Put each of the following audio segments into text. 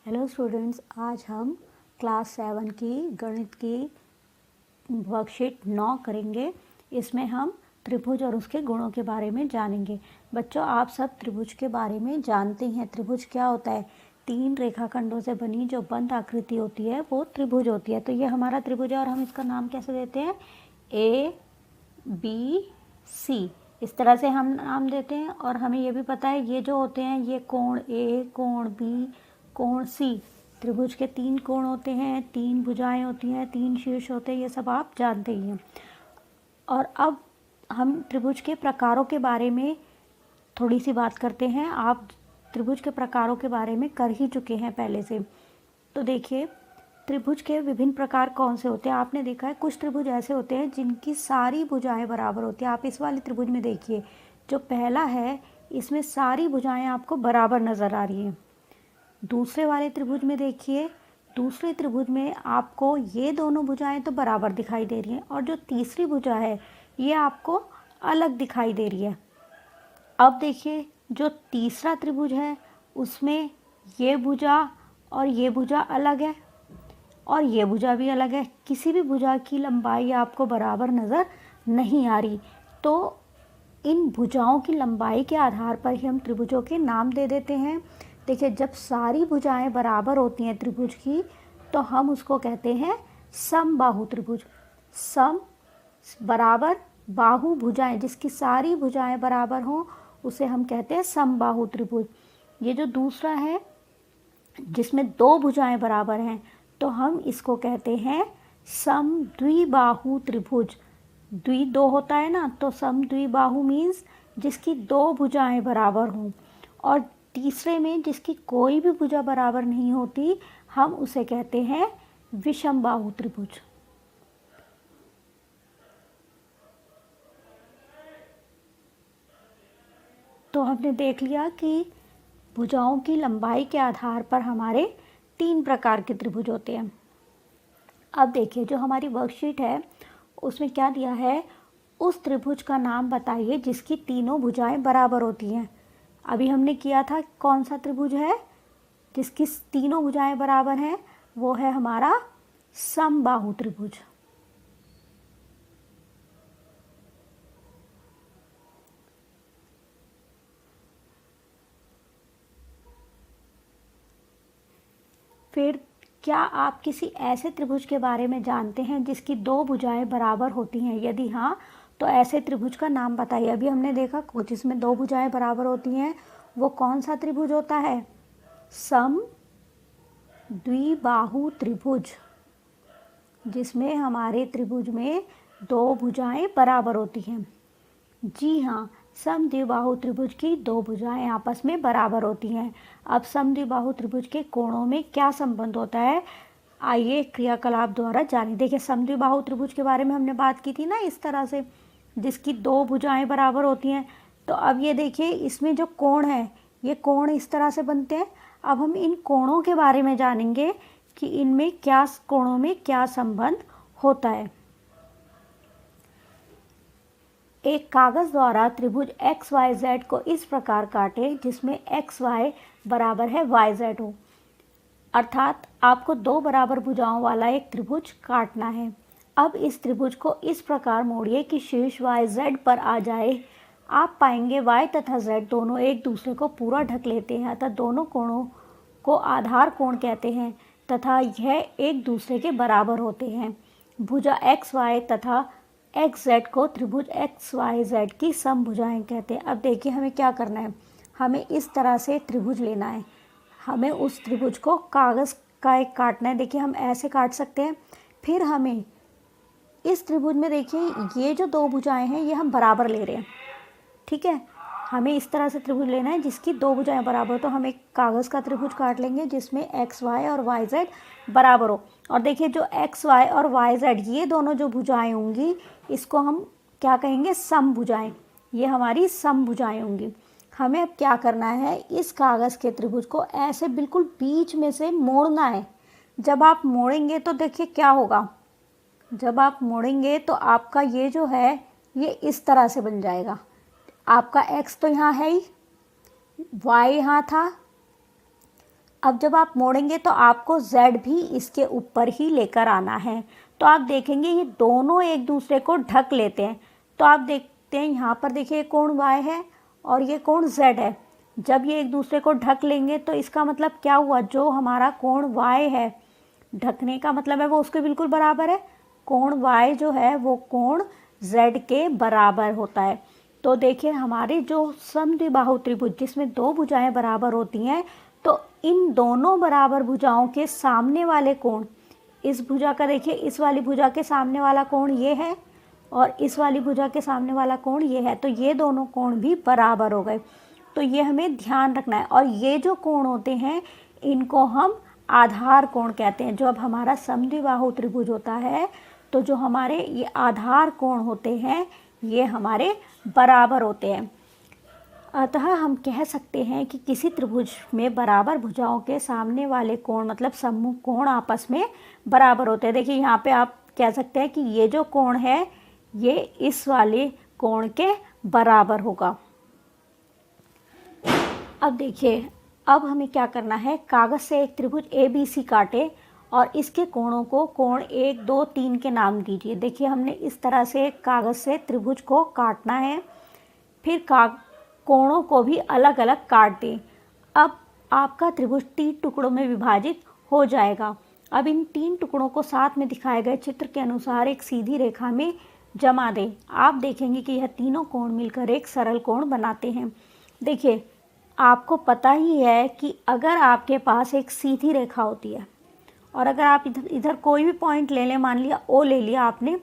Hello students, आज हम class 7 की गणित की वर्कशीट 9 करेंगे। इसमें हम त्रिभुज और उसके गुणों के बारे में जानेंगे। बच्चों, आप सब त्रिभुज के बारे में जानते हैं। त्रिभुज क्या होता है? 3 रेखाखंडों से बनी जो बंद आकृति होती है वो त्रिभुज होती है। तो ये हमारा त्रिभुज है और हम इसका नाम कैसे देते हैं? ABC, इस तरह से हम नाम देते हैं। और हमें ये भी पता है ये जो होते हैं ये कोण A, कोण B, कोण C। त्रिभुज के 3 कोण होते हैं, 3 भुजाएं होती हैं, 3 शीर्ष होते हैं, ये सब आप जानते ही हैं। और अब हम त्रिभुज के प्रकारों के बारे में थोड़ी सी बात करते हैं। आप त्रिभुज के प्रकारों के बारे में कर ही चुके हैं पहले से। तो देखिए, त्रिभुज के विभिन्न प्रकार कौन से होते हैं। आपने देखा है कुछ त्रिभुज ऐसे होते हैं जिनकी सारी भुजाएं बराबर होती हैं। आप इस वाले त्रिभुज में देखिए, जो पहला है इसमें सारी भुजाएं आपको बराबर नज़र आ रही हैं। दूसरे वाले त्रिभुज में देखिए, दूसरे त्रिभुज में आपको ये दोनों भुजाएं तो बराबर दिखाई दे रही हैं और जो तीसरी भुजा है ये आपको अलग दिखाई दे रही है। अब देखिए, जो तीसरा त्रिभुज है उसमें ये भुजा और ये भुजा अलग है और ये भुजा भी अलग है। किसी भी भुजा की लंबाई आपको बराबर नज़र नहीं आ रही। तो इन भुजाओं की लंबाई के आधार पर ही हम त्रिभुजों के नाम दे देते हैं। देखिए, जब सारी भुजाएं बराबर होती हैं त्रिभुज की तो हम उसको कहते हैं समबाहु त्रिभुज। सम बराबर, बाहु भुजाएं, जिसकी सारी भुजाएं बराबर हों उसे हम कहते हैं समबाहु त्रिभुज। ये जो दूसरा है जिसमें 2 भुजाएं बराबर हैं तो हम इसको कहते हैं समद्विबाहु त्रिभुज। 2 होता है ना, तो समद्विबाहु मीन्स जिसकी 2 भुजाएं बराबर हों। और तीसरे में जिसकी कोई भी भुजा बराबर नहीं होती हम उसे कहते हैं विषमबाहु त्रिभुज। तो हमने देख लिया कि भुजाओं की लंबाई के आधार पर हमारे 3 प्रकार के त्रिभुज होते हैं। अब देखिए, जो हमारी वर्कशीट है उसमें क्या दिया है, उस त्रिभुज का नाम बताइए जिसकी तीनों भुजाएं बराबर होती हैं। अभी हमने किया था, कौन सा त्रिभुज है जिसकी तीनों भुजाएं बराबर हैं? वो है हमारा समबाहु त्रिभुज। फिर क्या आप किसी ऐसे त्रिभुज के बारे में जानते हैं जिसकी 2 भुजाएं बराबर होती हैं? यदि हाँ, तो ऐसे त्रिभुज का नाम बताइए। अभी हमने देखा जिसमें 2 भुजाएं बराबर होती हैं वो कौन सा त्रिभुज होता है? समद्विबाहु त्रिभुज, जिसमें हमारे त्रिभुज में 2 भुजाएं बराबर होती हैं। जी हाँ, समद्विबाहु त्रिभुज की 2 भुजाएं आपस में बराबर होती हैं। अब समद्विबाहु त्रिभुज के कोणों में क्या संबंध होता है, आइए क्रियाकलाप द्वारा जानिए। देखिए, समद्विबाहु त्रिभुज के बारे में हमने बात की थी ना, इस तरह से जिसकी 2 भुजाएं बराबर होती हैं। तो अब ये देखिए, इसमें जो कोण है ये कोण इस तरह से बनते हैं। अब हम इन कोणों के बारे में जानेंगे कि इनमें क्या, कोणों में क्या संबंध होता है। एक कागज़ द्वारा त्रिभुज XYZ को इस प्रकार काटे जिसमें XY बराबर है YZ हो। अर्थात आपको 2 बराबर भुजाओं वाला एक त्रिभुज काटना है। अब इस त्रिभुज को इस प्रकार मोड़िए कि शीर्ष YZ पर आ जाए। आप पाएंगे Y तथा Z दोनों एक दूसरे को पूरा ढक लेते हैं, अतः दोनों कोणों को आधार कोण कहते हैं तथा यह एक दूसरे के बराबर होते हैं। भुजा XY तथा XZ को त्रिभुज XYZ की समभुजाएं कहते हैं। अब देखिए, हमें क्या करना है, हमें इस तरह से त्रिभुज लेना है। हमें उस त्रिभुज को कागज़ का एक काटना है। देखिए, हम ऐसे काट सकते हैं। फिर हमें इस त्रिभुज में देखिए, ये जो 2 भुजाएं हैं ये हम बराबर ले रहे हैं, ठीक है। हमें इस तरह से त्रिभुज लेना है जिसकी 2 भुजाएं बराबर हो। तो हम एक कागज़ का त्रिभुज काट लेंगे जिसमें XY और YZ बराबर हो। और देखिए, जो XY और YZ ये दोनों जो भुजाएं होंगी इसको हम क्या कहेंगे? समभुजाएं। ये हमारी समभुजाएं होंगी। हमें अब क्या करना है, इस कागज़ के त्रिभुज को ऐसे बिल्कुल बीच में से मोड़ना है। जब आप मोड़ेंगे तो देखिए क्या होगा, जब आप मोड़ेंगे तो आपका ये जो है ये इस तरह से बन जाएगा। आपका X तो यहाँ है ही, Y यहाँ था, अब जब आप मोड़ेंगे तो आपको Z भी इसके ऊपर ही लेकर आना है। तो आप देखेंगे ये दोनों एक दूसरे को ढक लेते हैं। तो आप देखते हैं यहाँ पर देखिए कोण Y है और ये कोण Z है। जब ये एक दूसरे को ढक लेंगे तो इसका मतलब क्या हुआ, जो हमारा कोण Y है, ढकने का मतलब है वो उसके बिल्कुल बराबर है। कोण Y जो है वो कोण Z के बराबर होता है। तो देखिए हमारे जो समद्विबाहु त्रिभुज जिसमें दो भुजाएं बराबर होती हैं, तो इन दोनों बराबर भुजाओं के सामने वाले कोण, इस भुजा का देखिए इस वाली भुजा के सामने वाला कोण ये है और इस वाली भुजा के सामने वाला कोण ये है, तो ये दोनों कोण भी बराबर हो गए। तो ये हमें ध्यान रखना है। और ये जो कोण होते हैं इनको हम आधार कोण कहते हैं। जब हमारा समद्विबाहु त्रिभुज होता है तो जो हमारे ये आधार कोण होते हैं ये हमारे बराबर होते हैं। अतः हम कह सकते हैं कि किसी त्रिभुज में बराबर भुजाओं के सामने वाले कोण मतलब सम्मुख कोण आपस में बराबर होते हैं। देखिए यहाँ पे आप कह सकते हैं कि ये जो कोण है ये इस वाले कोण के बराबर होगा। अब देखिए अब हमें क्या करना है, कागज़ से एक त्रिभुज ABC काटे और इसके कोणों को कोण 1, 2, 3 के नाम दीजिए। देखिए हमने इस तरह से कागज़ से त्रिभुज को काटना है, फिर कोणों को भी अलग अलग काट दें। अब आपका त्रिभुज 3 टुकड़ों में विभाजित हो जाएगा। अब इन 3 टुकड़ों को साथ में दिखाए गए चित्र के अनुसार एक सीधी रेखा में जमा दें। आप देखेंगे कि यह तीनों कोण मिलकर एक सरल कोण बनाते हैं। देखिए आपको पता ही है कि अगर आपके पास एक सीधी रेखा होती है और अगर आप इधर कोई भी पॉइंट ले लें, मान लिया O ले लिया आपने,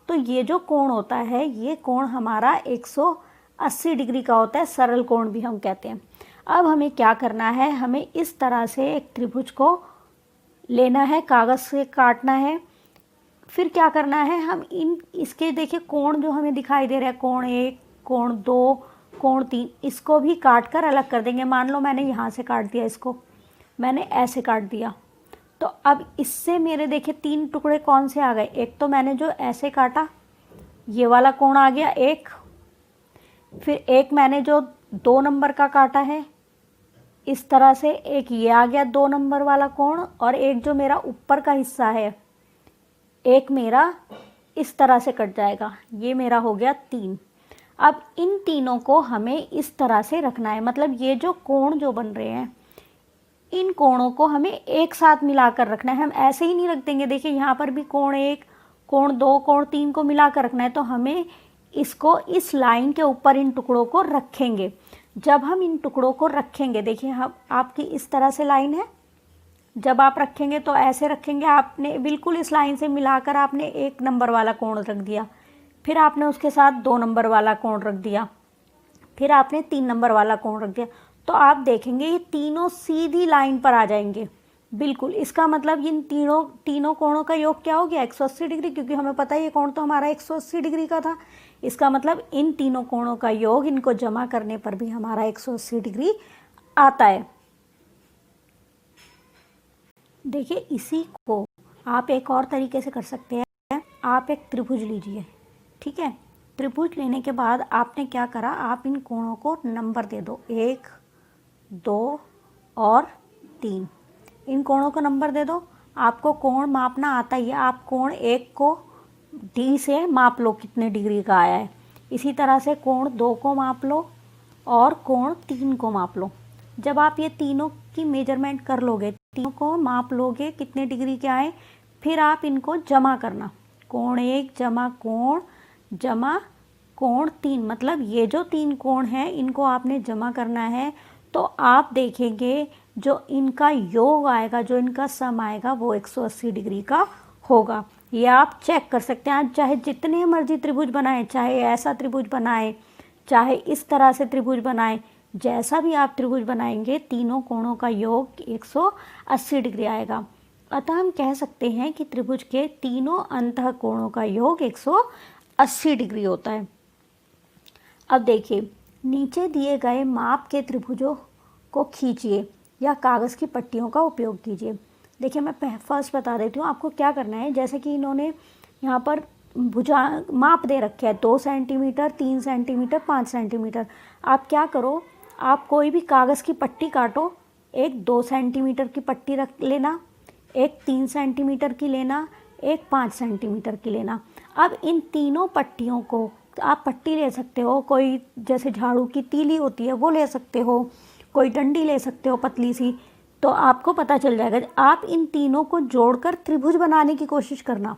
तो ये जो कोण होता है ये कोण हमारा 180 डिग्री का होता है, सरल कोण भी हम कहते हैं। अब हमें क्या करना है, हमें इस तरह से एक त्रिभुज को लेना है, कागज़ से काटना है। फिर क्या करना है, हम इसके देखिए कोण जो हमें दिखाई दे रहा है, कोण 1, कोण 2, कोण 3, इसको भी काट कर अलग कर देंगे। मान लो मैंने यहाँ से काट दिया, इसको मैंने ऐसे काट दिया, तो अब इससे मेरे देखिए 3 टुकड़े कौन से आ गए। एक तो मैंने जो ऐसे काटा ये वाला कोण आ गया एक, फिर एक मैंने जो 2 नंबर का काटा है इस तरह से, एक ये आ गया 2 नंबर वाला कोण, और एक जो मेरा ऊपर का हिस्सा है एक मेरा इस तरह से कट जाएगा, ये मेरा हो गया 3। अब इन तीनों को हमें इस तरह से रखना है, मतलब ये जो कोण जो बन रहे हैं इन कोणों को हमें एक साथ मिलाकर रखना है। हम ऐसे ही नहीं रख देंगे। देखिए यहाँ पर भी कोण 1, कोण 2, कोण 3 को मिलाकर रखना है, तो हमें इसको इस लाइन के ऊपर इन टुकड़ों को रखेंगे। जब हम इन टुकड़ों को रखेंगे, देखिए हम आपकी इस तरह से लाइन है, जब आप रखेंगे तो ऐसे रखेंगे, आपने बिल्कुल इस लाइन से मिलाकर आपने 1 नंबर वाला कोण रख दिया, फिर आपने उसके साथ 2 नंबर वाला कोण रख दिया, फिर आपने 3 नंबर वाला कोण रख दिया, तो आप देखेंगे ये तीनों सीधी लाइन पर आ जाएंगे बिल्कुल। इसका मतलब इन तीनों कोणों का योग क्या हो गया, 180 डिग्री, क्योंकि हमें पता है ये कोण तो हमारा 180 डिग्री का था। इसका मतलब इन तीनों कोणों का योग, इनको जमा करने पर भी हमारा 180 डिग्री आता है। देखिए इसी को आप एक और तरीके से कर सकते हैं। आप एक त्रिभुज लीजिए, ठीक है। त्रिभुज लेने के बाद आपने क्या करा, आप इन कोणों को नंबर दे दो, 1, 2 और 3। इन कोणों को नंबर दे दो। आपको कोण मापना आता ही है, आप कोण 1 को D से माप लो कितने डिग्री का आया है। इसी तरह से कोण 2 को माप लो और कोण 3 को माप लो। जब आप ये तीनों की मेजरमेंट कर लोगे, तीनों को माप लोगे कितने डिग्री के आए, फिर आप इनको जमा करना, कोण 1 जमा कोण 3, मतलब ये जो 3 कोण हैं इनको आपने जमा करना है। तो आप देखेंगे जो इनका योग आएगा, जो इनका सम आएगा वो 180 डिग्री का होगा। ये आप चेक कर सकते हैं। आप चाहे जितने मर्जी त्रिभुज बनाएं, चाहे ऐसा त्रिभुज बनाएं, चाहे इस तरह से त्रिभुज बनाएं, जैसा भी आप त्रिभुज बनाएंगे तीनों कोणों का योग 180 डिग्री आएगा। अतः हम कह सकते हैं कि त्रिभुज के तीनों अंतः कोणों का योग 180 डिग्री होता है। अब देखिए नीचे दिए गए माप के त्रिभुजों को खींचिए या कागज़ की पट्टियों का उपयोग कीजिए। देखिए मैं फर्स्ट बता देती हूँ आपको क्या करना है। जैसे कि इन्होंने यहाँ पर भुजा माप दे रखे है 2 सेंटीमीटर, 3 सेंटीमीटर, 5 सेंटीमीटर। आप क्या करो, आप कोई भी कागज़ की पट्टी काटो एक 2 सेंटीमीटर की पट्टी रख लेना, एक 3 सेंटीमीटर की लेना, एक 5 सेंटीमीटर की लेना। अब इन तीनों पट्टियों को आप पट्टी ले सकते हो, कोई जैसे झाड़ू की तीली होती है वो ले सकते हो, कोई डंडी ले सकते हो पतली सी, तो आपको पता चल जाएगा। आप इन तीनों को जोड़कर त्रिभुज बनाने की कोशिश करना,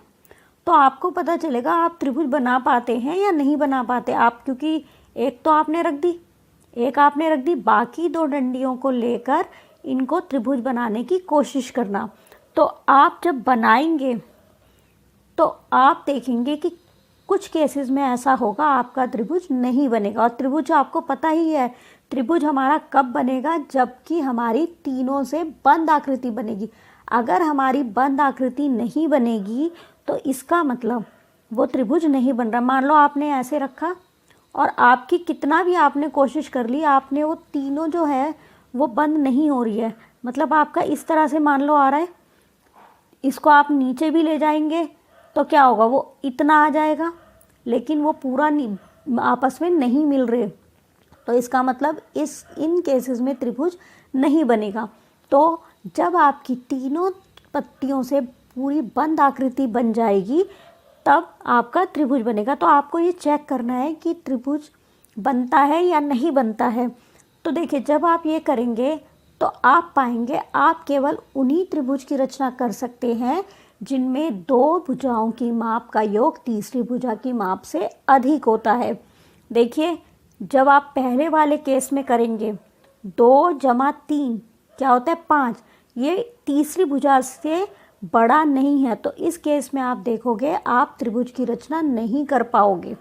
तो आपको पता चलेगा आप त्रिभुज बना पाते हैं या नहीं बना पाते आप, क्योंकि एक तो आपने रख दी, एक आपने रख दी, बाकी 2 डंडियों को लेकर इनको त्रिभुज बनाने की कोशिश करना। तो आप जब बनाएंगे तो आप देखेंगे कि कुछ केसेस में ऐसा होगा आपका त्रिभुज नहीं बनेगा। और त्रिभुज आपको पता ही है, त्रिभुज हमारा कब बनेगा, जबकि हमारी तीनों से बंद आकृति बनेगी। अगर हमारी बंद आकृति नहीं बनेगी तो इसका मतलब वो त्रिभुज नहीं बन रहा। मान लो आपने ऐसे रखा और आपकी कितना भी आपने कोशिश कर ली, आपने वो तीनों जो है वो बंद नहीं हो रही है, मतलब आपका इस तरह से मान लो आ रहा है, इसको आप नीचे भी ले जाएंगे तो क्या होगा, वो इतना आ जाएगा, लेकिन वो पूरा आपस में नहीं मिल रहे, तो इसका मतलब इन केसेस में त्रिभुज नहीं बनेगा। तो जब आपकी तीनों पट्टियों से पूरी बंद आकृति बन जाएगी तब आपका त्रिभुज बनेगा। तो आपको ये चेक करना है कि त्रिभुज बनता है या नहीं बनता है। तो देखिए, जब आप ये करेंगे तो आप पाएंगे आप केवल उन्हीं त्रिभुज की रचना कर सकते हैं जिनमें 2 भुजाओं की माप का योग तीसरी भुजा की माप से अधिक होता है। देखिए, जब आप पहले वाले केस में करेंगे 2 + 3 क्या होता है 5, ये तीसरी भुजा से बड़ा नहीं है, तो इस केस में आप देखोगे आप त्रिभुज की रचना नहीं कर पाओगे।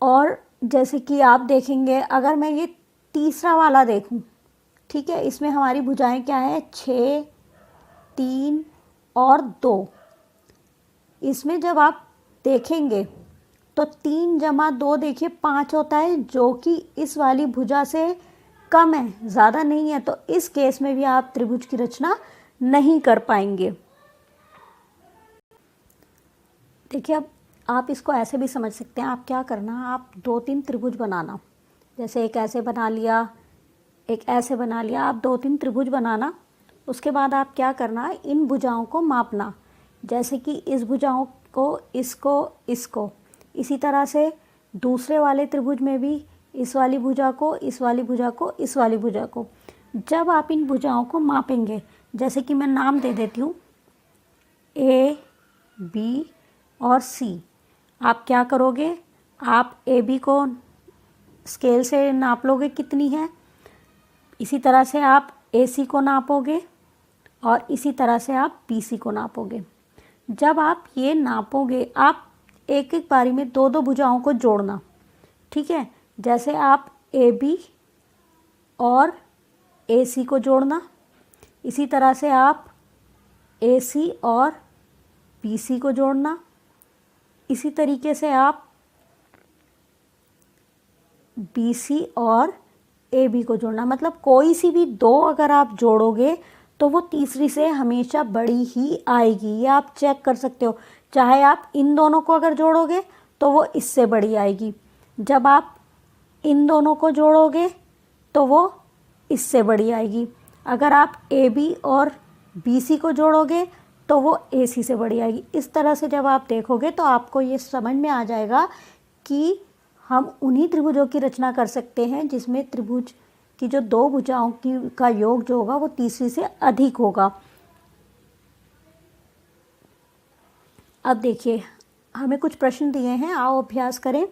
और जैसे कि आप देखेंगे, अगर मैं ये तीसरा वाला देखूं, ठीक है, इसमें हमारी भुजाएं क्या है 6, 3 और 2। इसमें जब आप देखेंगे तो 3 + 2 देखिए 5 होता है, जो कि इस वाली भुजा से कम है, ज़्यादा नहीं है। तो इस केस में भी आप त्रिभुज की रचना नहीं कर पाएंगे। देखिए, अब आप इसको ऐसे भी समझ सकते हैं। आप क्या करना, आप 2-3 त्रिभुज बनाना, जैसे एक ऐसे बना लिया, एक ऐसे बना लिया, आप 2-3 त्रिभुज बनाना। उसके बाद आप क्या करना, इन भुजाओं को मापना, जैसे कि इस भुजाओं को, इसको, इसी तरह से दूसरे वाले त्रिभुज में भी इस वाली भुजा को, इस वाली भुजा को, इस वाली भुजा को। जब आप इन भुजाओं को मापेंगे, जैसे कि मैं नाम दे देती हूँ A, B और C, आप क्या करोगे, आप AB को स्केल से नाप लोगे कितनी है, इसी तरह से आप AC को नापोगे और इसी तरह से आप BC को नापोगे। जब आप ये नापोगे, आप एक एक बारी में 2-2 भुजाओं को जोड़ना, ठीक है। जैसे आप AB और AC को जोड़ना, इसी तरह से आप AC और BC को जोड़ना, इसी तरीके से आप BC और AB को जोड़ना। मतलब कोई सी भी 2 अगर आप जोड़ोगे तो वो तीसरी से हमेशा बड़ी ही आएगी, ये आप चेक कर सकते हो। चाहे आप इन दोनों को अगर जोड़ोगे तो वो इससे बड़ी आएगी, जब आप इन दोनों को जोड़ोगे तो वो इससे बड़ी आएगी, अगर आप AB और BC को जोड़ोगे तो वो AC से बड़ी आएगी। इस तरह से जब आप देखोगे तो आपको ये समझ में आ जाएगा कि हम उन्हीं त्रिभुजों की रचना कर सकते हैं जिसमें त्रिभुज की जो 2 भुजाओं का योग जो होगा वो तीसरी से अधिक होगा। अब देखिए, हमें कुछ प्रश्न दिए हैं, आओ अभ्यास करें।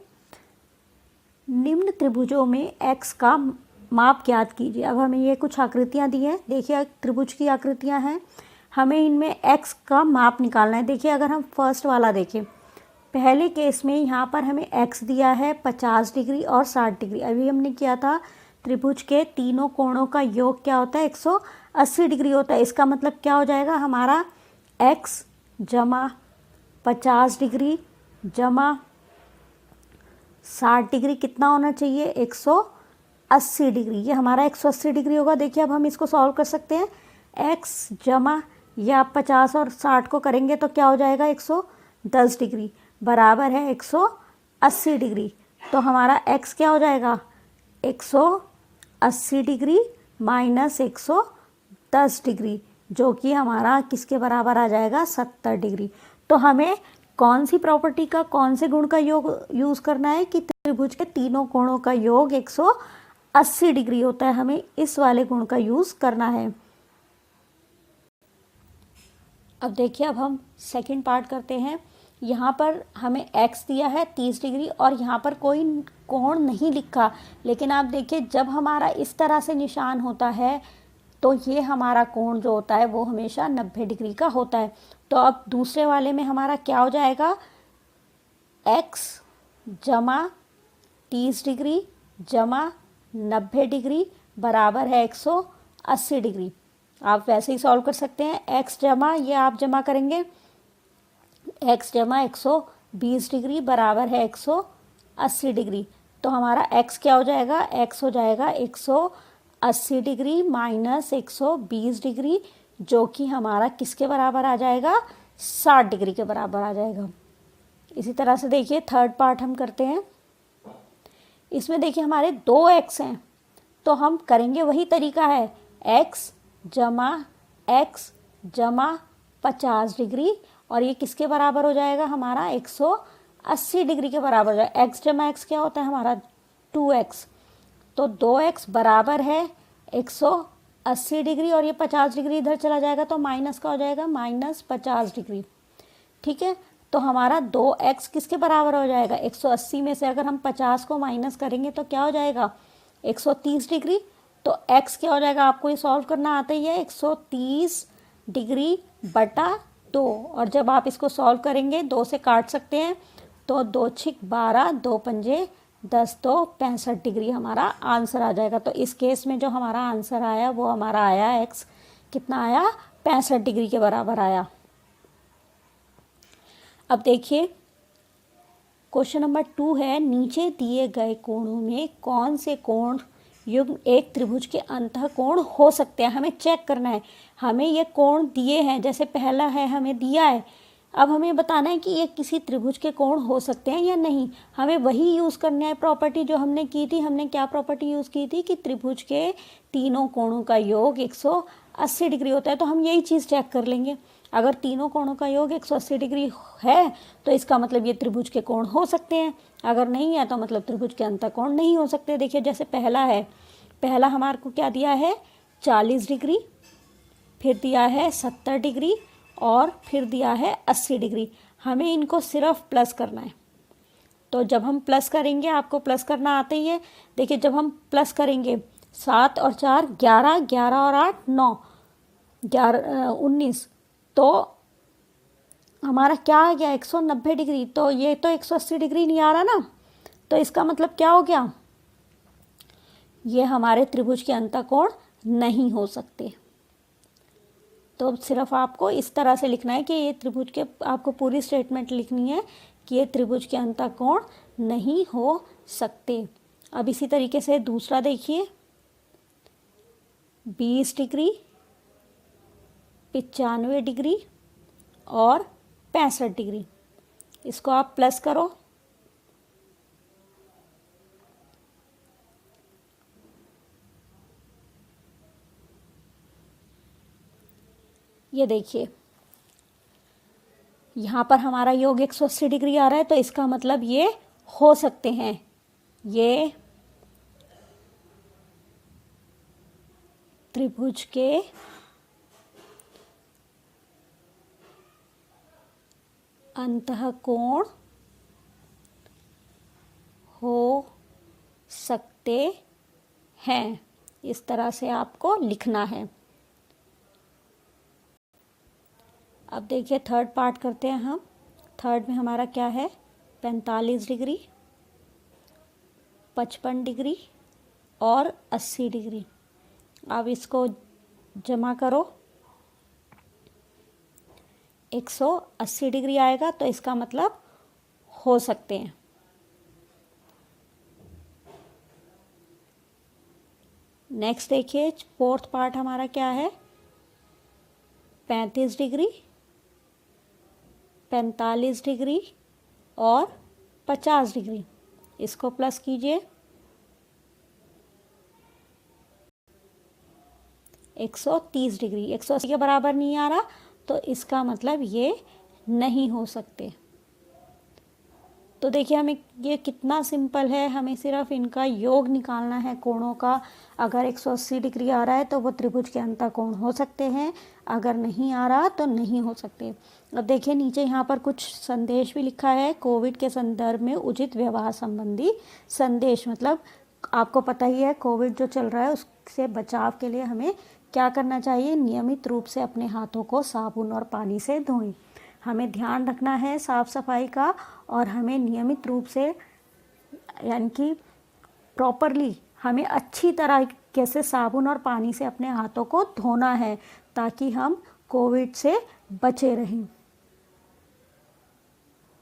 निम्न त्रिभुजों में x का माप ज्ञात कीजिए। अब हमें ये कुछ आकृतियाँ दी हैं, देखिए त्रिभुज की आकृतियाँ हैं, हमें इनमें x का माप निकालना है। देखिए, अगर हम फर्स्ट वाला देखें, पहले केस में यहाँ पर हमें x दिया है 50 डिग्री और 60 डिग्री। अभी हमने किया था त्रिभुज के तीनों कोणों का योग क्या होता है 180 डिग्री होता है। इसका मतलब क्या हो जाएगा, हमारा x जमा 50 डिग्री जमा 60 डिग्री कितना होना चाहिए 180 डिग्री, ये हमारा 180 डिग्री होगा। देखिए, अब हम इसको सॉल्व कर सकते हैं। x जमा या 50 और 60 को करेंगे तो क्या हो जाएगा 110 डिग्री बराबर है 180 डिग्री। तो हमारा x क्या हो जाएगा 180 डिग्री माइनस 110 डिग्री, जो कि हमारा किसके बराबर आ जाएगा, 70 डिग्री। तो हमें कौन सी प्रॉपर्टी का, कौन से गुण का योग यूज़ करना है कि त्रिभुज के तीनों कोणों का योग 180 डिग्री होता है, हमें इस वाले गुण का यूज़ करना है। अब देखिए, अब हम सेकंड पार्ट करते हैं। यहाँ पर हमें x दिया है 30 डिग्री और यहाँ पर कोई कोण नहीं लिखा, लेकिन आप देखिए जब हमारा इस तरह से निशान होता है तो ये हमारा कोण जो होता है वो हमेशा 90 डिग्री का होता है। तो अब दूसरे वाले में हमारा क्या हो जाएगा, x जमा 30 डिग्री जमा 90 डिग्री बराबर है 180 डिग्री। आप वैसे ही सॉल्व कर सकते हैं। x जमा, ये आप जमा करेंगे, x जमा 120 डिग्री बराबर है 180 डिग्री। तो हमारा x क्या हो जाएगा, x हो जाएगा 180 डिग्री माइनस 120 डिग्री, जो कि हमारा किसके बराबर आ जाएगा, 60 डिग्री के बराबर आ जाएगा। इसी तरह से देखिए थर्ड पार्ट हम करते हैं। इसमें देखिए हमारे 2x हैं, तो हम करेंगे वही तरीका है, x जमा x जमा 50 डिग्री, और ये किसके बराबर हो जाएगा, हमारा 180 डिग्री के बराबर हो जाएगा। x जमा x क्या होता है हमारा, 2x। तो 2x बराबर है 180 डिग्री, और ये 50 डिग्री इधर चला जाएगा तो माइनस का हो जाएगा, माइनस 50 डिग्री। ठीक है, तो हमारा 2x किसके बराबर हो जाएगा, 180 में से अगर हम 50 को माइनस करेंगे तो क्या हो जाएगा, 130 डिग्री। तो x क्या हो जाएगा, आपको ये सॉल्व करना आता ही है, 130 डिग्री बटा 2, और जब आप इसको सॉल्व करेंगे 2 से काट सकते हैं, तो 2 छिक 12, 2 पंजे 10, तो 65 डिग्री हमारा आंसर आ जाएगा। तो इस केस में जो हमारा आंसर आया वो हमारा आया x कितना आया, 65 डिग्री के बराबर आया। अब देखिए क्वेश्चन नंबर 2 है, नीचे दिए गए कोणों में कौन से कोण युग्म एक त्रिभुज के अंतः कोण हो सकते हैं। हमें चेक करना है, हमें ये कोण दिए हैं, जैसे पहला है हमें दिया है, अब हमें बताना है कि ये किसी त्रिभुज के कोण हो सकते हैं या नहीं। हमें वही यूज़ करना है प्रॉपर्टी जो हमने की थी। हमने क्या प्रॉपर्टी यूज़ की थी कि त्रिभुज के तीनों कोणों का योग 180 डिग्री होता है। तो हम यही चीज़ चेक कर लेंगे, अगर तीनों कोणों का योग 180 डिग्री है तो इसका मतलब ये त्रिभुज के कोण हो सकते हैं, अगर नहीं है तो मतलब त्रिभुज के अंतः कोण नहीं हो सकते। देखिए जैसे पहला है, पहला हमारे को क्या दिया है, 40 डिग्री, फिर दिया है 70 डिग्री, और फिर दिया है 80 डिग्री। हमें इनको सिर्फ प्लस करना है। तो जब हम प्लस करेंगे, आपको प्लस करना आता ही है, देखिए जब हम प्लस करेंगे 7 और 4 11, 11 और 8 9, 11 19, तो हमारा क्या आ गया, 190 डिग्री। तो ये तो 180 डिग्री नहीं आ रहा ना, तो इसका मतलब क्या हो गया, ये हमारे त्रिभुज के अंतः कोण नहीं हो सकते। तो सिर्फ आपको इस तरह से लिखना है कि ये त्रिभुज के, आपको पूरी स्टेटमेंट लिखनी है कि ये त्रिभुज के अंतः कोण नहीं हो सकते। अब इसी तरीके से दूसरा देखिए, 20 डिग्री, 95 डिग्री और 65 डिग्री, इसको आप प्लस करो, ये देखिए यहाँ पर हमारा योग 180 डिग्री आ रहा है, तो इसका मतलब ये हो सकते हैं, ये त्रिभुज के अंतः कोण हो सकते हैं। इस तरह से आपको लिखना है। अब देखिए थर्ड पार्ट करते हैं हम। थर्ड में हमारा क्या है, 45 डिग्री, 55 डिग्री और 80 डिग्री। अब इसको जमा करो, 180 डिग्री आएगा, तो इसका मतलब हो सकते हैं। नेक्स्ट देखिए फोर्थ पार्ट हमारा क्या है, 35 डिग्री, 45 डिग्री और 50 डिग्री, इसको प्लस कीजिए, 130 डिग्री। 180 के बराबर नहीं आ रहा तो इसका मतलब ये नहीं हो सकते। तो देखिए हमें ये कितना सिंपल है, हमें सिर्फ इनका योग निकालना है कोणों का। अगर 180 डिग्री आ रहा है तो वो त्रिभुज के अंतःकोण हो सकते हैं, अगर नहीं आ रहा तो नहीं हो सकते। अब देखिए नीचे यहाँ पर कुछ संदेश भी लिखा है। कोविड के संदर्भ में उचित व्यवहार संबंधी संदेश, मतलब आपको पता ही है कोविड जो चल रहा है उससे बचाव के लिए हमें क्या करना चाहिए, नियमित रूप से अपने हाथों को साबुन और पानी से धोएं। हमें ध्यान रखना है साफ़ सफाई का, और हमें नियमित रूप से यानी कि प्रॉपरली हमें अच्छी तरीके से साबुन और पानी से अपने हाथों को धोना है ताकि हम कोविड से बचे रहें।